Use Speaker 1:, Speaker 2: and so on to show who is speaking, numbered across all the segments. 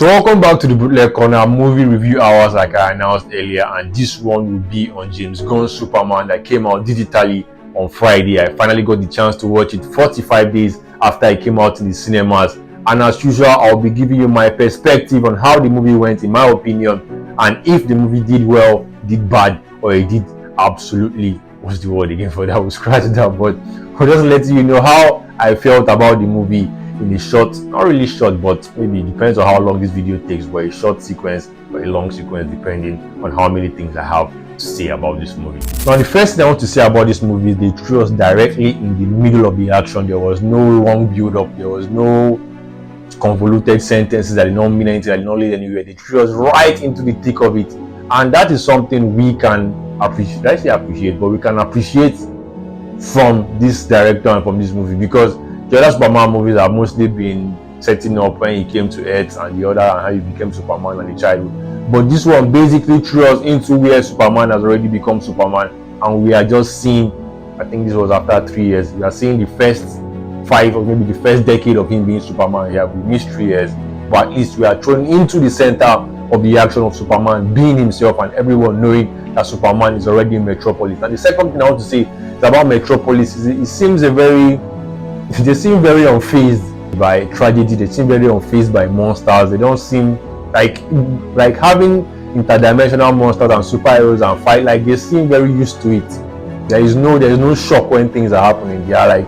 Speaker 1: So welcome back to the Bootleg Corner movie review hours like I announced earlier, and this one will be on James Gunn's Superman that came out digitally on Friday. I finally got the chance to watch it 45 days after it came out in the cinemas, and as usual I'll be giving you my perspective on how the movie went in my opinion, and if the movie did well, did bad, or it did absolutely, what's the word again for that, we'll scratch it out, but I'll just let you know how I felt about the movie in a short, not really short, but maybe it depends on how long this video takes, but a short sequence or a long sequence depending on how many things I have to say about this movie. Now the first thing I want to say about this movie is they threw us directly in the middle of the action. There was no long build up, there was no convoluted sentences that did not mean anything, that did not lead anywhere. They threw us right into the thick of it, and that is something we can appreciate. I say appreciate, but we can appreciate from this director and from this movie, because the other Superman movies have mostly been setting up when he came to Earth and the other, and how he became Superman and the childhood. But this one basically threw us into where Superman has already become Superman, and we are just seeing, I think this was after 3 years, we are seeing the first 5 or maybe the first decade of him being Superman. Yeah, we missed 3 years, but at least we are thrown into the center of the action of Superman being himself, and everyone knowing that Superman is already in Metropolis. And the second thing I want to say is about Metropolis is it seems they seem very unfazed by tragedy. They seem very unfazed by monsters. They don't seem like having interdimensional monsters and superheroes and fight. Like, they seem very used to it. There is no shock when things are happening. They are like,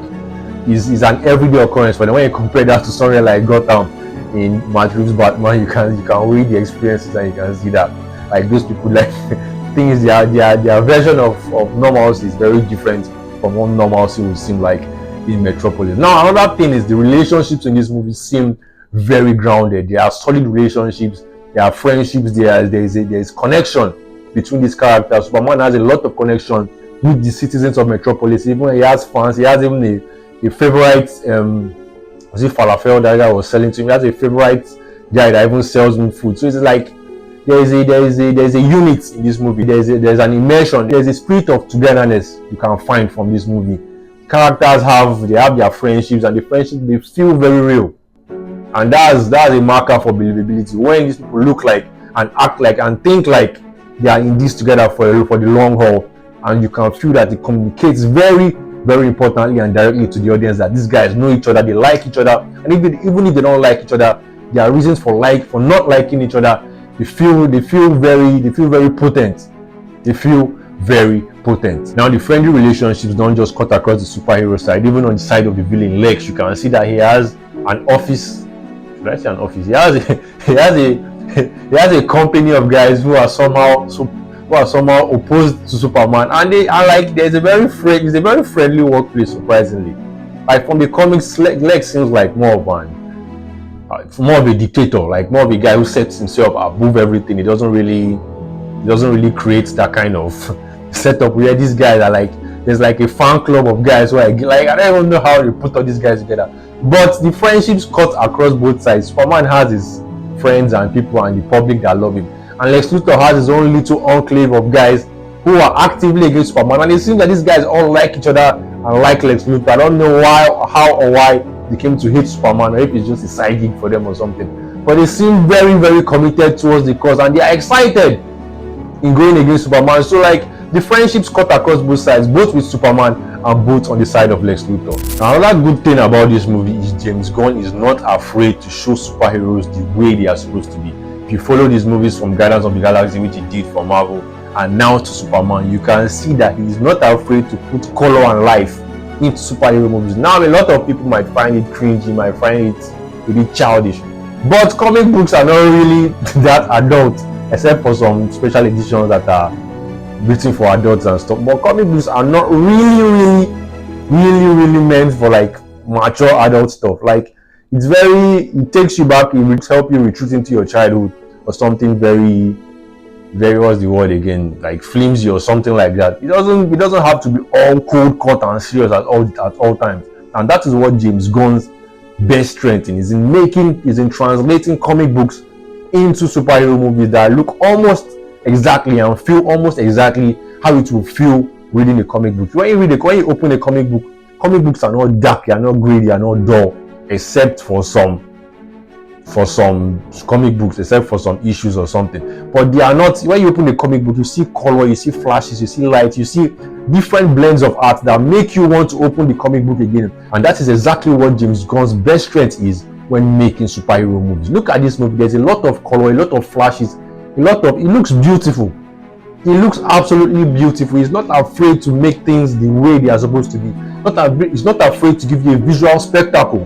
Speaker 1: it's an everyday occurrence for them. When you compare that to something like Gotham in Matt Reeves' Batman, you can weigh the experiences and you can see that like those people, like things, their version of normalcy is very different from what normalcy would seem like in Metropolis. Now another thing is the relationships in this movie seem very grounded. There are solid relationships, there are friendships, there is connection between these characters. Superman has a lot of connection with the citizens of Metropolis. Even he has fans, he has even a favorite was it falafel that guy was selling to him. He has a favorite guy that even sells him food. So it's like there's a unit in this movie. There's an immersion, there's a spirit of togetherness you can find from this movie. Characters have their friendships, and the friendships, they feel very real, and that's a marker for believability. When these people look like and act like and think like they are in this together for the long haul, and you can feel that it communicates very, very importantly and directly to the audience that these guys know each other, they like each other, and even if they don't like each other, there are reasons for not liking each other. They feel very potent. They feel very potent. Now the friendly relationships don't just cut across the superhero side. Even on the side of the villain, Lex, you can see that he has an office. Should I say an office? He has a company of guys who are somehow opposed to Superman, and they are like, it's a very friendly workplace, surprisingly. Like from the comics, Lex seems like more of a dictator, like more of a guy who sets himself above everything. He doesn't really create that kind of setup where these guys are like, there's like a fan club of guys who are like, I don't even know how they put all these guys together. But the friendships cut across both sides. Superman has his friends and people and the public that love him, and Lex Luthor has his own little enclave of guys who are actively against Superman. And it seems that these guys all like each other and like Lex Luthor. I don't know why they came to hate Superman, or if it's just a side gig for them or something. But they seem very, very committed towards the cause, and they are excited in going against Superman. So like the friendships cut across both sides, both with Superman and both on the side of Lex Luthor. Now, another good thing about this movie is James Gunn is not afraid to show superheroes the way they are supposed to be. If you follow these movies from Guardians of the Galaxy, which he did for Marvel, and now to Superman, you can see that he is not afraid to put color and life into superhero movies. Now a lot of people might find it cringy, might find it a bit childish, but comic books are not really that adult, except for some special editions that are written for adults and stuff. But comic books are not really meant for like mature adult stuff. Like it takes you back, it will help you retreat into your childhood or something very, what's the word again, like flimsy or something like that. It doesn't have to be all cold cut and serious at all times. And that is what James Gunn's best strength is in translating comic books into superhero movies that look almost exactly and feel almost exactly how it will feel reading a comic book. When you open a comic books are not dark, they are not gray, they are not dull, except for some for some comic books, except for some issues or something. But they are not. When you open the comic book, you see color, you see flashes, you see light, you see different blends of art that make you want to open the comic book again. And that is exactly what James Gunn's best strength is when making superhero movies. Look at this movie. There's a lot of color, a lot of flashes, it looks beautiful. It looks absolutely beautiful. He's not afraid to make things the way they are supposed to be. He's not afraid to give you a visual spectacle,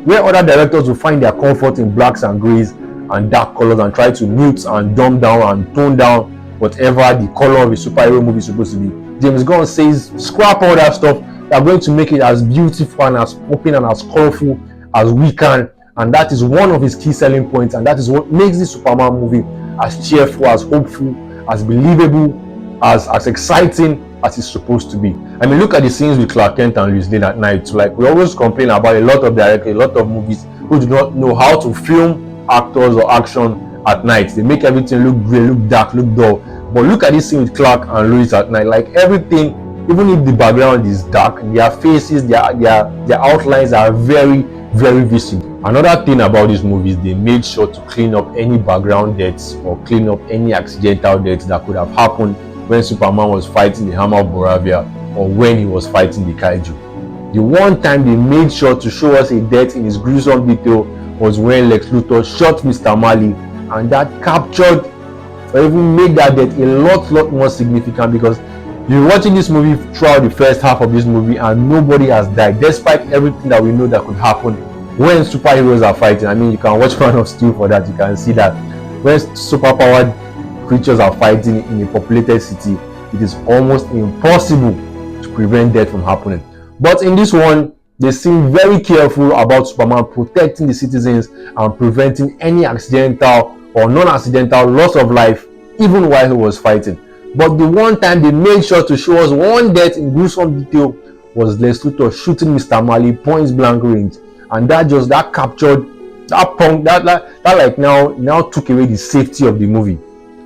Speaker 1: where other directors will find their comfort in blacks and grays and dark colors and try to mute and dumb down and tone down whatever the color of a superhero movie is supposed to be. James Gunn says, scrap all that stuff. They are going to make it as beautiful and as open and as colorful as we can. And that is one of his key selling points. And that is what makes this Superman movie as cheerful, as hopeful, as believable, as exciting as it's supposed to be. I mean, look at the scenes with Clark Kent and Lois Lane at night. So, like, we always complain about a lot of directors, a lot of movies who do not know how to film actors or action at night. They make everything look gray, look dark, look dull. But look at this scene with Clark and Lois at night. Like, everything, even if the background is dark, their faces, their outlines are very, very visible. Another thing about this movie is they made sure to clean up any background deaths or clean up any accidental deaths that could have happened when Superman was fighting the Hammer of Boravia or when he was fighting the Kaiju. The one time they made sure to show us a death in its gruesome detail was when Lex Luthor shot Mr. Marley, and that captured or even made that death a lot more significant, because you're watching this movie throughout the first half of this movie and nobody has died, despite everything that we know that could happen when superheroes are fighting. I mean, you can watch Man of Steel for that. You can see that when superpowered creatures are fighting in a populated city, it is almost impossible to prevent death from happening. But in this one, they seem very careful about Superman protecting the citizens and preventing any accidental or non-accidental loss of life, even while he was fighting. But the one time they made sure to show us one death in gruesome detail was Lex Luthor shooting Mr. Marley point blank range, and that captured that like now took away the safety of the movie.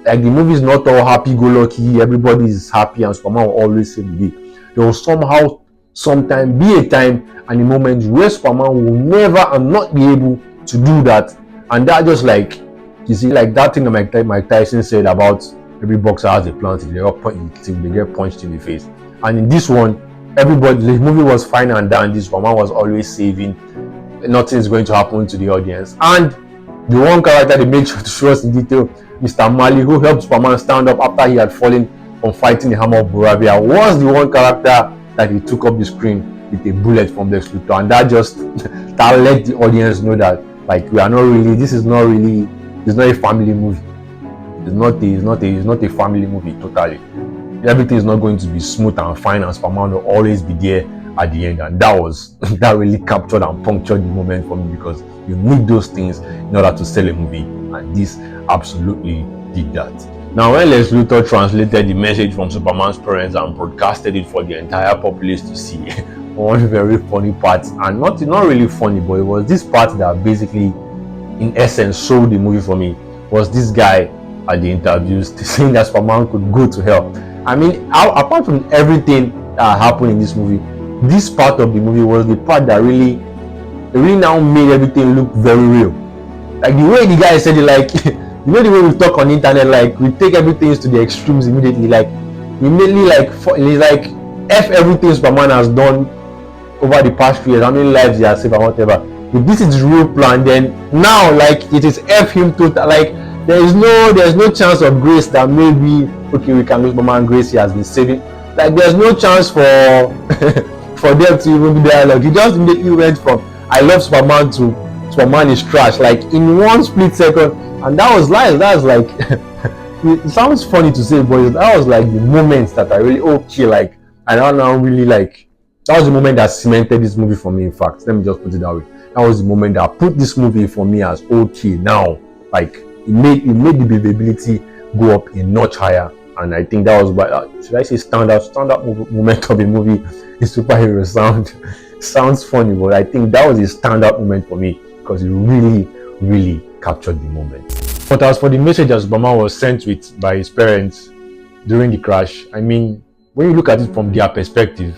Speaker 1: Like, the movie is not all happy-go-lucky, everybody is happy and Superman will always save the day. There will sometime be a time and a moment where Superman will never and not be able to do that. And that just, like, you see, like that thing that Mike Tyson said about every boxer has a plan till they get punched in the face. And in this one, the movie was fine and dandy. Superman was always saving. Nothing is going to happen to the audience. And the one character they made sure to show us in detail, Mr. Marley, who helped Superman stand up after he had fallen from fighting the Hammer of Boravia, was the one character that he took up the screen with a bullet from Lex Luthor. And that let the audience know that, like, it's not a family movie. It's not a family movie totally. Everything is not going to be smooth and fine, and Superman will always be there at the end. And that really captured and punctured the moment for me, because you need those things in order to sell a movie, and this absolutely did that. Now, when Lex Luthor translated the message from Superman's parents and broadcasted it for the entire populace to see, one very funny part, and not really funny, but it was this part that basically, in essence, sold the movie for me, was this guy at the interviews saying that Superman could go to hell. I mean, apart from everything that happened in this movie, this part of the movie was the part that really now made everything look very real. Like, the way the guy said it, like, you know, the way we talk on the internet, like, we take everything to the extremes immediately. Like, it's like F everything Superman has done over the past 3 years, how many lives he has saved and whatever. If this is his real plan, then now, like, it is F him total. Like, there's no chance of grace that maybe, okay, we can lose Superman grace, he has been saving. Like, there's no chance for for them to even be there. Like, he just immediately went from I love Superman to Superman is trash, like, in one split second. And that was like it sounds funny to say, but that was like the moment that I really like, and I now really like, that was the moment that cemented this movie for me. In fact, let me just put it that way. That was the moment that put this movie for me as now. Like, it made the believability go up a notch higher. And I think that was should I say standout moment of the movie. The superhero sounds funny, but I think that was a standout moment for me, because it really captured the moment. But as for the message that Superman was sent with by his parents during the crash, I mean, when you look at it from their perspective,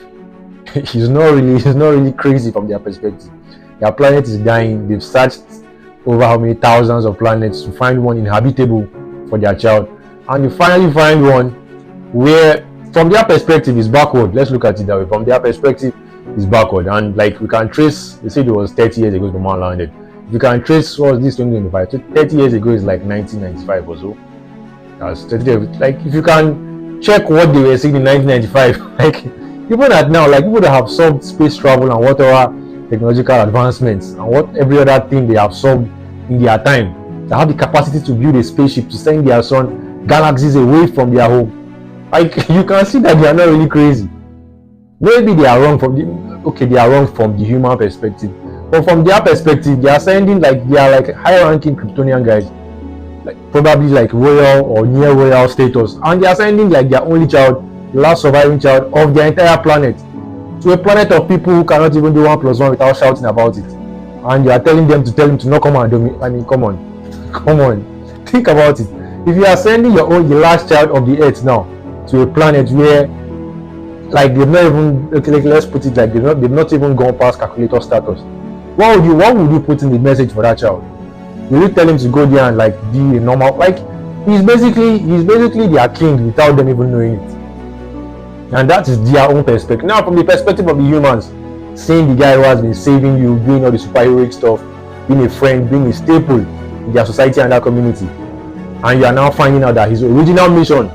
Speaker 1: he's not really crazy from their perspective. Their planet is dying. They've searched over how many thousands of planets to find one inhabitable for their child, and you finally find one where, from their perspective, is backward. Let's look at it that way. From their perspective, is backward, and like we can trace. They said it was 30 years ago the man landed. If you can trace, what was this 2025? 30 years ago is like 1995 or so. That's 30 years. Like if you can check what they were saying in 1995, like even at now, like people that have solved space travel and whatever technological advancements and what every other thing they have solved in their time, they have the capacity to build a spaceship to send their son galaxies away from their home. Like you can see that they are not really crazy. Maybe they are wrong from the human perspective, but from their perspective, they are sending like they are like high-ranking Kryptonian guys, like probably like royal or near royal status, and they are sending like their only child, the last surviving child of their entire planet, to a planet of people who cannot even do 1 + 1 without shouting about it, and you are telling them to tell him to not come and do me. I mean, come on, think about it. If you are sending the last child of the Earth now to a planet where, like, they've not even, let's put it like they've not even gone past calculator status, what would you put in the message for that child? Will you tell him to go there and like be a normal, like he's basically their king without them even knowing it? And that is their own perspective. Now, from the perspective of the humans, seeing the guy who has been saving you, doing all the superheroic stuff, being a friend, being a staple in their society and their community, and you are now finding out that his original mission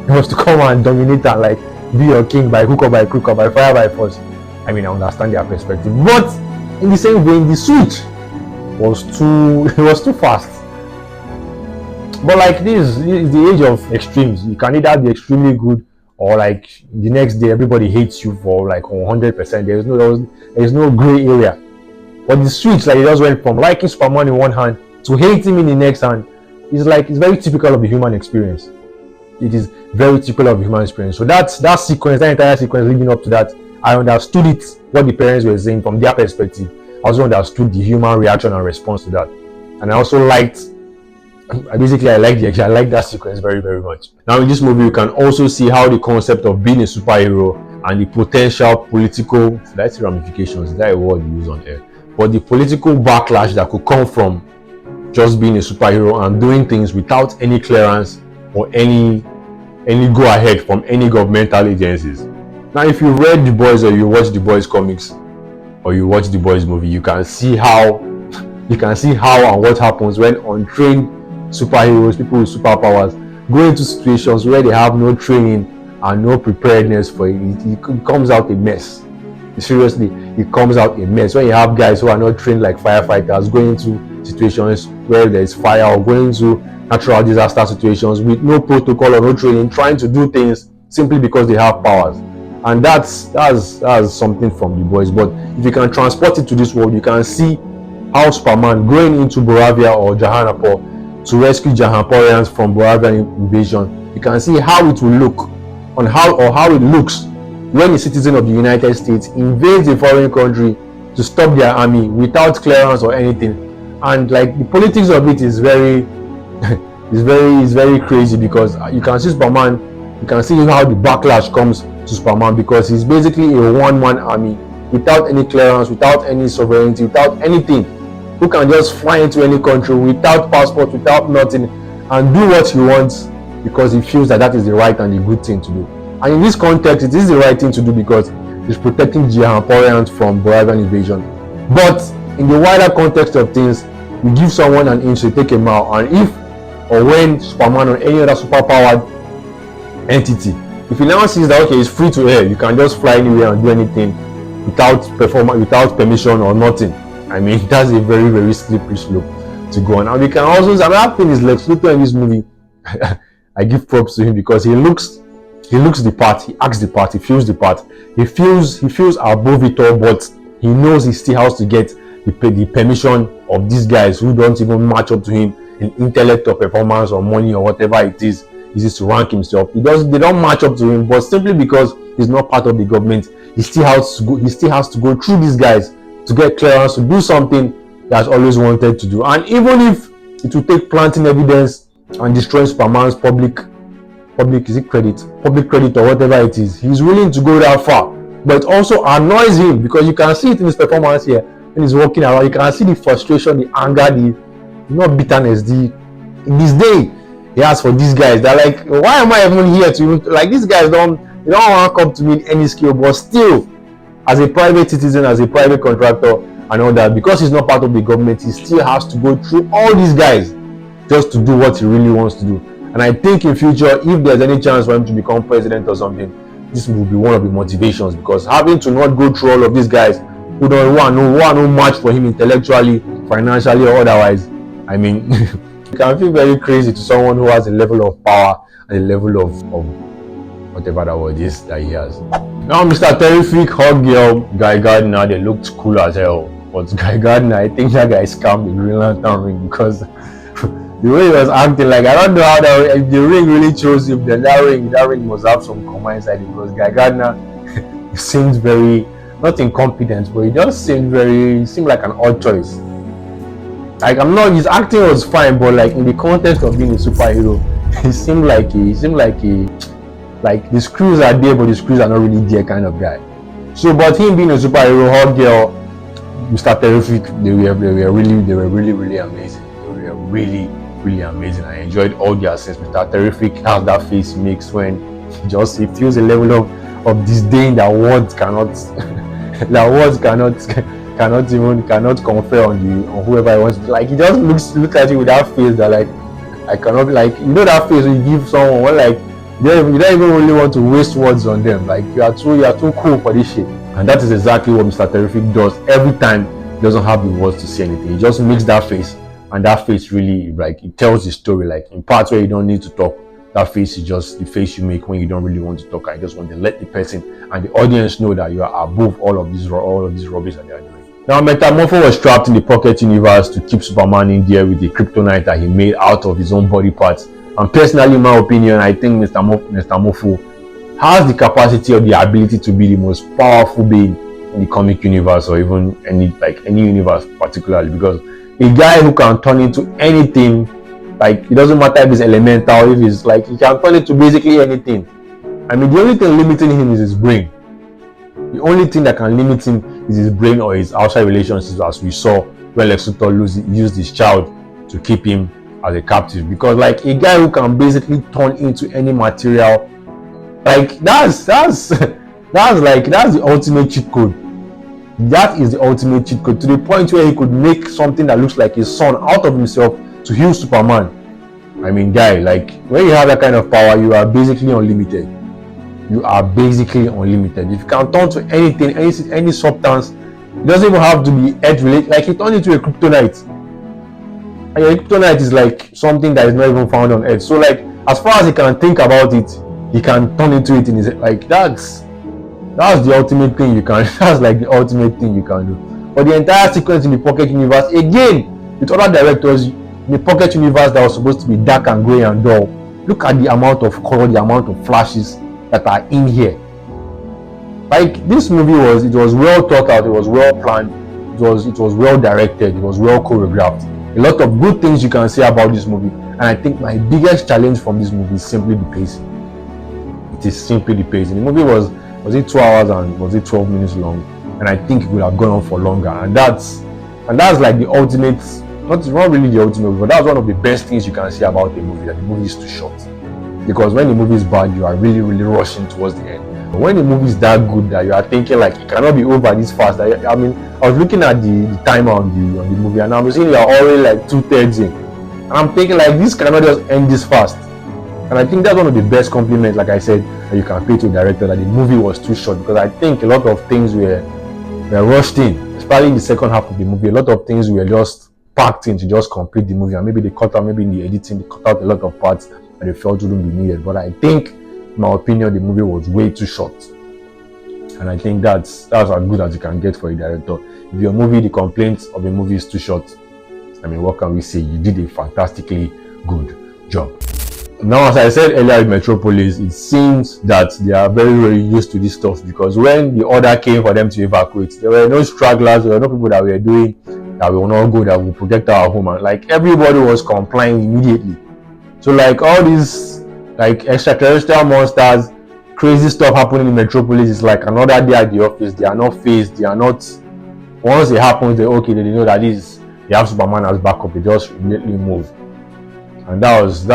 Speaker 1: was to come and dominate and like be your king by hook or by crook or by fire by force. I mean, I understand their perspective, but in the same vein, the switch was too fast. But like this is the age of extremes. You can either be extremely good, or like the next day everybody hates you for like 100%. There is no gray area. But the switch, like, it just went from liking Superman in one hand to hating him in the next hand. It's very typical of the human experience. It is very typical of the human experience. So that sequence, that entire sequence leading up to that, I understood it, what the parents were saying from their perspective. I also understood the human reaction and response to that. And I also liked that sequence very, very much. Now in this movie, you can also see how the concept of being a superhero and the potential political, that's ramifications, is that a word you use on air? But the political backlash that could come from just being a superhero and doing things without any clearance or any go ahead from any governmental agencies. Now, if you read The Boys or you watch The Boys comics or you watch The Boys movie, you can see how and what happens when untrained superheroes, people with superpowers, go into situations where they have no training and no preparedness for it. It comes out a mess. Seriously, it comes out a mess when you have guys who are not trained like firefighters going into situations where there is fire, or going into natural disaster situations with no protocol or no training, trying to do things simply because they have powers. And that's something from The Boys. But if you can transport it to this world, you can see how Superman going into Boravia or Jahanapur to rescue Jahanapurians from Boravian invasion, you can see how it will look on how it looks when a citizen of the United States invades a foreign country to stop their army without clearance or anything. And like the politics of it is very very crazy, because you can see Superman, you can see how the backlash comes to Superman, because he's basically a one-man army without any clearance, without any sovereignty, without anything, who can just fly into any country without passport, without nothing, and do what he wants because he feels that is the right and the good thing to do. And in this context, it is the right thing to do because it's protecting Jahanapurians from Boravian invasion. But in the wider context of things, you give someone an inch, they take a mile. And if or when Superman or any other superpowered entity, if he now sees that okay, it's free to air, you can just fly anywhere and do anything without permission or nothing, I mean, that's a very, very slippery slope to go on. And we can also, another thing is Lex Luthor in this movie. I give props to him because he looks the part, he acts the part, he feels the part, he feels above it all, but he knows he still has to get the permission of these guys who don't even match up to him in intellect or performance or money or whatever it is to rank himself. They don't match up to him, but simply because he's not part of the government, he still has to go through these guys to get clearance to do something he has always wanted to do. And even if it will take planting evidence and destroying Superman's public credit or whatever it is, he's willing to go that far. But it also annoys him because you can see it in his performance here. when he's walking around, you can see the frustration, the anger, the not bitterness, in this day he has for these guys. They're like, why am I even here to like these guys don't want to come to me in any skill, but still, as a private citizen, as a private contractor and all that, because he's not part of the government, he still has to go through all these guys just to do what he really wants to do. And I think in future, if there's any chance for him to become president or something, this will be one of the motivations, because having to not go through all of these guys who don't want no match for him intellectually, financially, or otherwise, I mean, it can feel very crazy to someone who has a level of power and a level of whatever that word is that he has. Now, Mr. Terrific, Hot Girl, Guy Gardner, they looked cool as hell. But Guy Gardner, I think that guy scammed the Green Lantern ring, because the way he was acting, like, I don't know how that, if the ring really chose him, then that ring must have some comma inside it, because Guy Gardner seemed very, not incompetent, but he just seemed like an odd choice. Like, his acting was fine, but like in the context of being a superhero, he seemed like the screws are there, but the screws are not really there kind of guy. So, but him being a superhero, Hot Girl, Mr. Terrific, they were really amazing. They were really amazing. I enjoyed all their scenes. Mr. Terrific has that face he makes when he feels a level of disdain that words cannot confer on whoever he wants. Like, he just looks at you with that face that, like, I cannot, like, that face you give someone when, like, you don't even really want to waste words on them. Like, you are too cool for this shit. And that is exactly what Mr. Terrific does every time. He doesn't have the words to say anything. He just makes that face, and that face really, like, it tells the story. Like, in parts where you don't need to talk, that face is just the face you make when you don't really want to talk. I just want to let the person and the audience know that you are above all of these rubbish that they are doing. Now, Metamorpho was trapped in the Pocket Universe to keep Superman in there with the kryptonite that he made out of his own body parts. And personally, in my opinion, I think Mr. Morpho has the capacity or the ability to be the most powerful being in the comic universe, or even any universe particularly, because a guy who can turn into anything, like, it doesn't matter if it's elemental, if it's like, he can turn into basically anything. I mean, the only thing limiting him is his brain. The only thing that can limit him is his brain or his outside relationships, as we saw when Lex Luthor used his child to keep him as a captive. Because, like, a guy who can basically turn into any material, like, that's the ultimate cheat code. That is the ultimate cheat code, to the point where he could make something that looks like his son out of himself to heal Superman. I mean, guy, like, when you have that kind of power, you are basically unlimited. You are basically unlimited. If you can turn to anything, any substance, it doesn't even have to be earth related. Like, he turned into a kryptonite, and a kryptonite is like something that is not even found on earth. So, like, as far as he can think about it, he can turn into it in his, like, that's the ultimate thing you can. That's like the ultimate thing you can do. But the entire sequence in the Pocket Universe, again, with other directors, in the Pocket Universe that was supposed to be dark and grey and dull, look at the amount of color, the amount of flashes that are in here. Like, this movie was well thought out, it was well planned, it was well directed, it was well choreographed. A lot of good things you can say about this movie. And I think my biggest challenge from this movie is simply the pacing. It is simply the pacing. The movie was it 2 hours and was it 12 minutes long? And I think it would have gone on for longer. And that's like the ultimate, not really the ultimate, but that's one of the best things you can say about the movie, that the movie is too short. Because when the movie is bad, you are really, really rushing towards the end. But when the movie is that good that you are thinking, like, it cannot be over this fast. I mean, I was looking at the timer on the movie, and I'm seeing you are already like 2/3 in. And I'm thinking, like, this cannot just end this fast. And I think that's one of the best compliments, like I said, that you can pay to a director, that the movie was too short. Because I think a lot of things were rushed in, especially in the second half of the movie. A lot of things were just packed in to just complete the movie, and maybe they cut out, maybe in the editing, they cut out a lot of parts that they felt wouldn't be needed. But I think, in my opinion, the movie was way too short. And I think that's as good as you can get for a director. If your movie, the complaints of a movie is too short, I mean, what can we say? You did a fantastically good job. Now, as I said earlier with Metropolis, it seems that they are very, very used to this stuff, because when the order came for them to evacuate, there were no stragglers, there were no people that were doing that we will not go, that will protect our home. And, like, everybody was complying immediately. So, like, all these, like, extraterrestrial monsters, crazy stuff happening in Metropolis is like another day at the office. They are not phased, they are not Once it happens, they know that they have Superman as backup. They just immediately move, and that's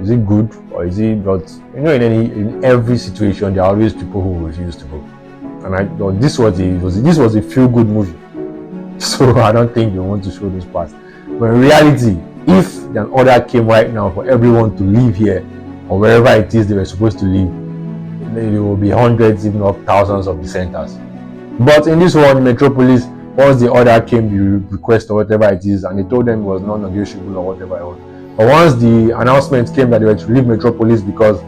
Speaker 1: is it good or is it not? In every situation there are always people who refuse to go, and this was a feel good movie, so I don't think they want to show those parts. But in reality, if an order came right now for everyone to leave here or wherever it is they were supposed to live, there will be hundreds, if not thousands, of dissenters. But in this one, Metropolis, once the order came, the request or whatever it is, and they told them it was non-negotiable or whatever it was. But once the announcement came that they were to leave Metropolis because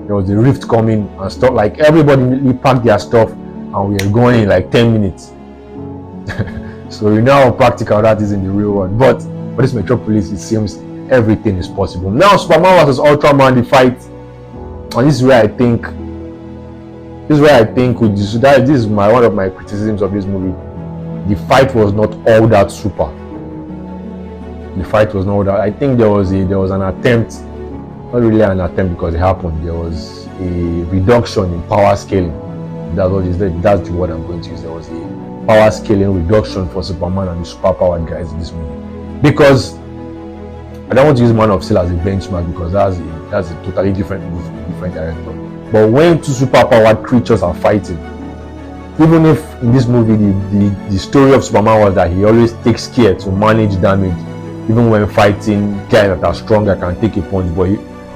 Speaker 1: there was a rift coming and stuff, like everybody immediately packed their stuff and we were going in like 10 minutes. So you know how practical that is in the real world. But for this Metropolis, it seems everything is possible. Now, Superman vs. Ultraman, the fight, and this is where I think this is one of my criticisms of this movie. The fight was not all that super. The fight was not all that. I think there was an attempt, not really an attempt because it happened. There was a reduction in power scaling. That's the word I'm going to use. There was a power scaling reduction for Superman and the superpowered guys in this movie. Because I don't want to use Man of Steel as a benchmark because that's a totally different movie, different director. But when two superpowered creatures are fighting, even if in this movie the story of Superman was that he always takes care to manage damage, even when fighting guys that are stronger can take a punch, but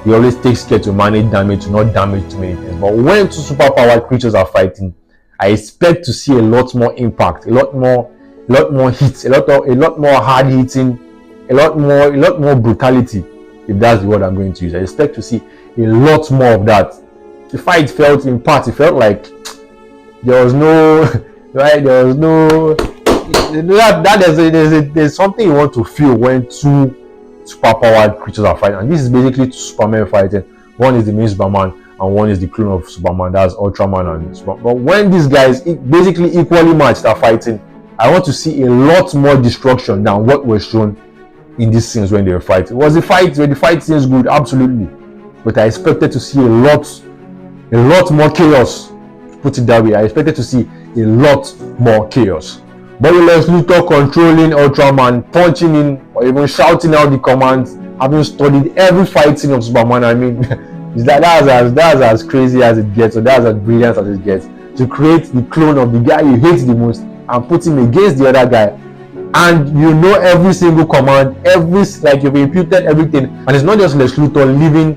Speaker 1: he always takes care to manage damage, to not damage too many things. But when two superpowered creatures are fighting, I expect to see a lot more impact, a lot more hits, a lot more hard hitting, a lot more brutality, if that's the word I'm going to use. I expect to see a lot more of that. The fight felt in parts, it felt like there was no right, there's something you want to feel when two superpowered creatures are fighting, and this is basically two Supermen fighting. One is the main Superman and one is the clone of Superman, that's Ultraman and Superman. But when these guys basically equally matched are fighting, I want to see a lot more destruction than what was shown in these scenes when they were fighting. Was the fight scenes good? Absolutely. But I expected to see a lot more chaos. Put it that way, I expected to see a lot more chaos. But with Lex Luthor controlling Ultraman, punching in, or even shouting out the commands, having studied every fight scene of Superman, I mean, that's as crazy as it gets, or that's as brilliant as it gets. To create the clone of the guy you hate the most and put him against the other guy, and you know every single command, you've imputed everything, and it's not just Lex Luthor leaving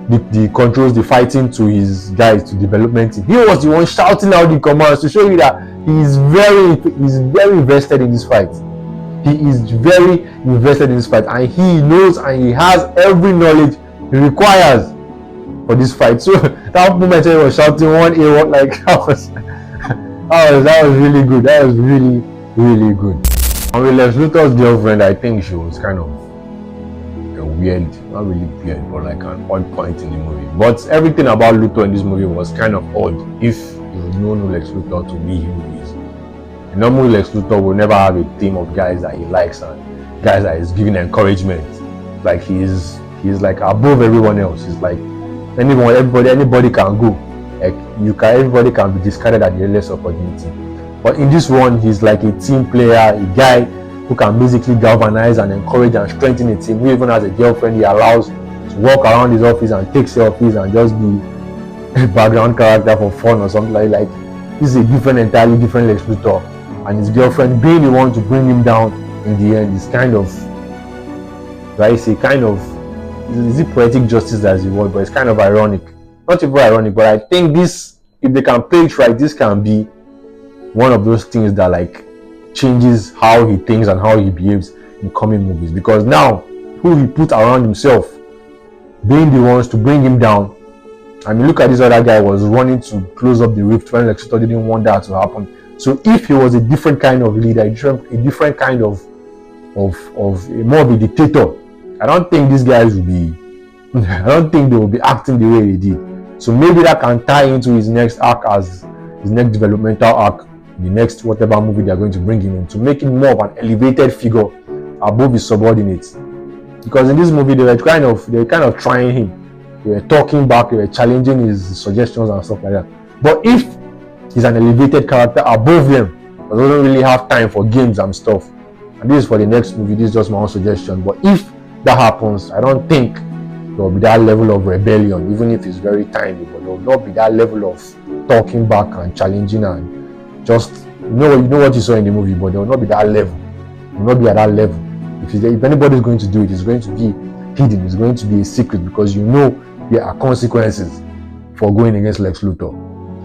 Speaker 1: the controls, the fighting to his guys, to development team. He was the one shouting out the commands to show you that he's very invested in this fight. He is very invested in this fight, and he knows and he has every knowledge he requires for this fight. So that moment when he was shouting 1A1, like that was really good. That was really, really good. And with Lex Luthor's girlfriend, I think she was kind of weird, not really weird, but like an odd point in the movie. But everything about Luthor in this movie was kind of odd if you know Lex Luthor to be who he is. Normally Lex Luthor will never have a team of guys that he likes and guys that is giving encouragement. Like he's like above everyone else. He's like anybody can go. Like everybody can be discarded at the earliest opportunity. But in this one, he's like a team player, a guy who can basically galvanize and encourage and strengthen a team. He even has a girlfriend he allows to walk around his office and take selfies and just be a background character for fun or something like. This is entirely different Lex Luthor, and his girlfriend being the one to bring him down in the end is kind of, is it poetic justice as the word, but it's kind of ironic. Not even ironic, but I think this, if they can play it right, this can be one of those things that like changes how he thinks and how he behaves in coming movies, because now who he put around himself being the ones to bring him down. I mean, look at this other guy was running to close up the rift when Lex Luthor didn't want that to happen. So if he was a different kind of leader, a different kind of more of a dictator, I don't think these guys will be I don't think they will be acting the way they did. So maybe that can tie into his next arc, as his next developmental arc, the next whatever movie they are going to bring him in, to make him more of an elevated figure above his subordinates. Because in this movie they were kind of trying him. They were talking back, they were challenging his suggestions and stuff like that. But if he's an elevated character above them, I don't really have time for games and stuff. And this is for the next movie. This is just my own suggestion. But if that happens, I don't think there will be that level of rebellion, even if it's very tiny. But there will not be that level of talking back and challenging and just you know what you saw in the movie. But there will not be that level. It will not be at that level. If anybody is going to do it, it's going to be hidden. It's going to be a secret because you know there are consequences for going against Lex Luthor.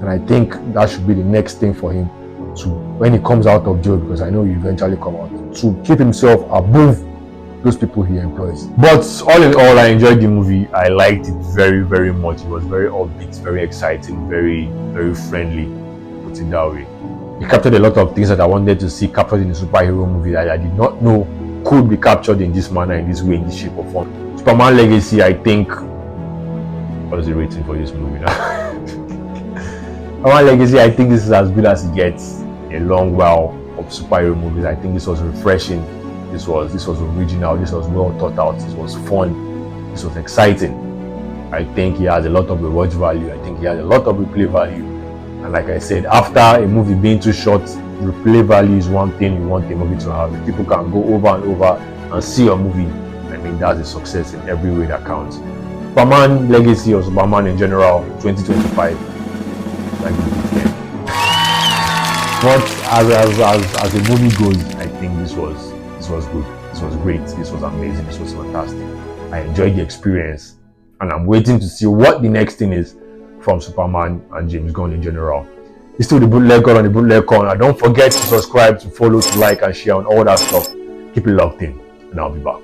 Speaker 1: And I think that should be the next thing for him to, when he comes out of jail, because I know he eventually come out, to keep himself above those people he employs. But all in all, I enjoyed the movie. I liked it very, very much. It was very upbeat, very exciting, very, very friendly, put it that way. It captured a lot of things that I wanted to see captured in a superhero movie that I did not know could be captured in this manner, in this way, in this shape or form. Superman Legacy, I think, what is the rating for this movie now? Superman Legacy, I think this is as good as it gets. A long while of superhero movies. I think this was refreshing. This was original. This was well thought out. This was fun. This was exciting. I think he has a lot of rewatch value. I think he has a lot of replay value. And like I said, after a movie being too short, replay value is one thing you want a movie to have. If people can go over and over and see your movie, I mean, that's a success in every way that counts. Superman Legacy or Superman in general, 2025. But as a movie goes, I think this was good. This was great. This was amazing. This was fantastic. I enjoyed the experience, and I'm waiting to see what the next thing is from Superman and James Gunn in general. It's still the Bootleg God on the Bootleg Corner. Don't forget to subscribe, to follow, to like, and share on all that stuff. Keep it locked in, and I'll be back.